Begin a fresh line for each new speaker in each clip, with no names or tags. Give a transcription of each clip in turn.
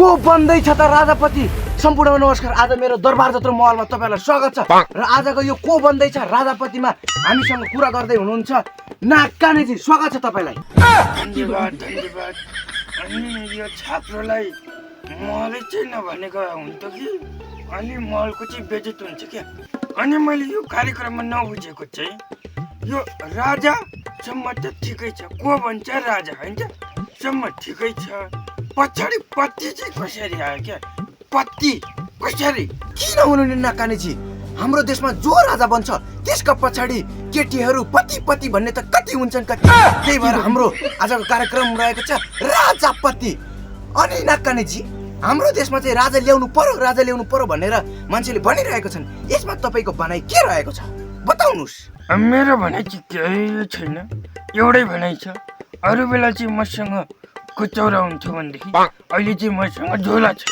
को बन्दैछ त राजापति। सम्पूर्ण नमस्कार। आज मेरो दरबार जत्रो महलमा तपाईलाई स्वागत छ र आजको यो को बन्दैछ राजापतिमा हामीसँग कुरा गर्दै हुनुहुन्छ नाकानेजी। स्वागत छ तपाईलाई।
धन्यवाद धन्यवाद। अनि यो छाप्रोलाई महलै चाहिँ नभनेको हुन्थ्यो कि अनि महलको चाहिँ बेइज्जत हुन्छ क्या। अनि मैले यो कार्यक्रममा नबुझेको चाहिँ यो राजासम्म त ठिकै छ, को भन्छ राजा होइन सम्म ठिकै छ, पछाडि पत्ती चाहिँ कसरी आयो क्या?
पत्ती कसरी किन हुनु नि नाकानेजी? हाम्रो देशमा जो राजा बन्छ त्यसका पछाडि केटीहरू पति पति भन्ने त कति हुन्छन् कति। त्यही भएर हाम्रो आजको कार्यक्रम रहेको छ राजापति। अनि नाकानेजी हाम्रो देशमा चाहिँ राजा ल्याउनु पर्यो भनेर मान्छेले भनिरहेको छन्। यसमा तपाईको भनाइ के रहेको छ बताउनुस्।
मेरो भनाइ चाहिँ केही छैन, एउटै भनाइ छ। अरू बेला चाहिँ मसँग कुचौरा हुन्थ्यो भनेदेखि अहिले चाहिँ मसँग झोला छ।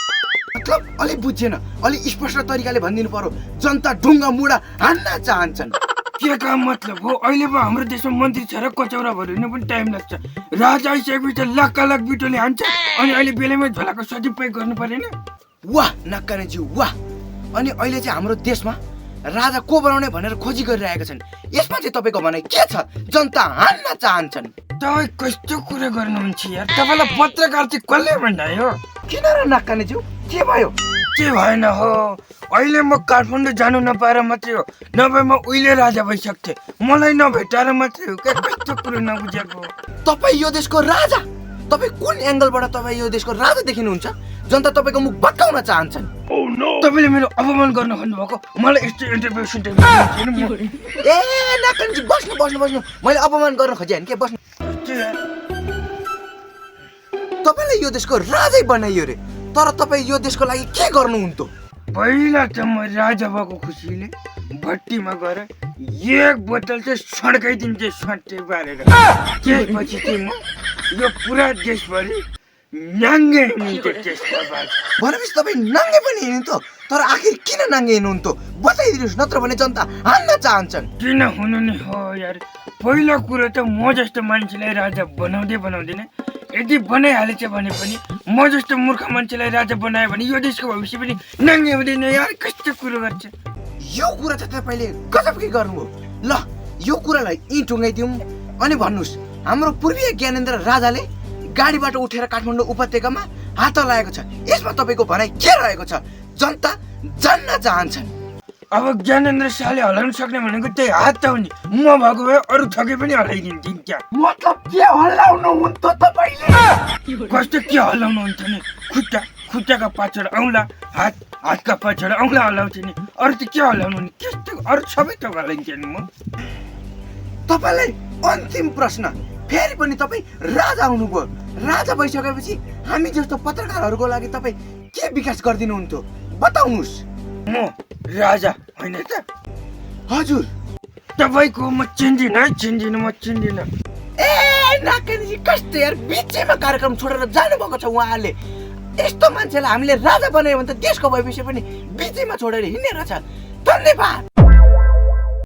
मतलब अलि बुझेन, अलि स्पष्ट तरिकाले भनिदिनु पर्यो। जनता ढुङ्गा मुढा हान्न चाहन्छन्।
के का मतलब हो? अहिले पो हाम्रो देशमा मन्त्री छ र कचौरा भरिनु पनि टाइम लाग्छ। राजा आइसकेपछि लाख बिटोले हान्छ अनि अहिले बेलैमा झोलाको सजिलै गर्नु परेन?
वाह नाकानेजी वाह। अनि अहिले चाहिँ हाम्रो देशमा राजा को बनाउने भनेर खोजी गरिरहेका छन्। यसमा चाहिँ तपाईको भनाइ के छ? जनता हान्न चाहन्छन्।
तपाईँ कस्तो कुरा गर्नुहुन्छ यार? तपाईँलाई पत्रकार चाहिँ कसले भन्यो?
किन र नाकानेजी के भयो?
के भएन हो? अहिले म काठमाडौँ जानु नपाएर मात्रै हो, नभए म उहिले राजा भइसक्थेँ। मलाई नभेटाएर मात्रै हो क्या। कस्तो कुरो नबुझेको?
तपाईँ यो देशको राजा? तपाईँ कुन एङ्गलबाट तपाईँ यो देशको राजा देखिनुहुन्छ? जनता तपाईँको मुख भत्काउन चाहन्छन्।
तपाईँले मेरो अपमान गर्न खोज्नुभएको? मलाई यस्तो इन्टरभ्यू
ए नाकानेजी बस्नु। मैले अपमान गर्न खोजेँ होइन के? बस्नु। तपाईँले यो देशको राजै बनाइयो रे, तर तपाईँ यो देशको लागि के गर्नुहुन्थ्यो?
पहिला त म राजा भएको खुसीले भट्टीमा गएर एक बोतल चाहिँ सड्काइदिन्थे सट्टे पारेर। त्यसपछि चाहिँ म यो पुरा देशभरि नाङ्गे हिँड्थेँ त्यसका बाद।
भनेपछि तपाईँ नाङ्गे पनि हिँड्नुहुन्थ्यो, तर आखिर किन नाङ्गे हिँड्नुहुन्थ्यो बताइदिनुहोस्, नत्र भने जनता हान्न चाहन्छन्।
किन हुनु नि हो यार? पहिलो कुरो त म जस्तो मान्छेलाई राजा बनाउँदैन। यदि बनाइहालेछ भने पनि म जस्तो मूर्ख मान्छेलाई राजा बनायो भने यो देशको भविष्य पनि नाङ्गे हुँदैन यार। कस्तो कुरो गर्छ?
यो कुरा त तपाईँले गजबकै गर्नुभयो। ल यो कुरालाई टुङ्गाइदिउँ अनि भन्नुहोस्, हाम्रो पूर्वीय ज्ञानेन्द्र राजाले गाडीबाट उठेर काठमाडौँ उपत्यकामा हात लगाएको छ। यसमा तपाईँको भनाइ के रहेको छ? जनता जान्न चाहन्छन्।
अब ज्ञानेन्द्र शाहले हल्लाउन सक्ने भनेको त्यही हात त हो नि। म भएको भए अरू थके पनि हल्लाइदिन्थेँ क्या।
मतलब के हल्लाउनु हुन्थ्यो तपाईँले?
कस्तो के हल्लाउनु हुन्थ्यो नि? खुट्टाका पाछाड औँला, हातका पाछाड औँला हल्लाउँथ्यो नि। अरू त के हल्लाउनु नि? त्यस्तो अरू सबै त हल्लाइन्थ्यो नि। म
तपाईँलाई अन्तिम प्रश्न, फेरि पनि तपाईँ राजा हुनुभयो। राजा भइसकेपछि हामी जस्तो पत्रकारहरूको लागि तपाईँ के विकास गरिदिनुहुन्थ्यो बताउनुहोस्।
म राजा होइन त?
हजुर।
तपाईँको म चिन्दिनँ।
ए नाकानेजी कस्तो यार, बिचैमा कार्यक्रम छोडेर जानुभएको छ उहाँले। यस्तो मान्छेलाई हामीले राजा बनायो भने त देशको भविष्य पनि बिचैमा छोडेर हिँड्ने रहेछ। धन्यवाद।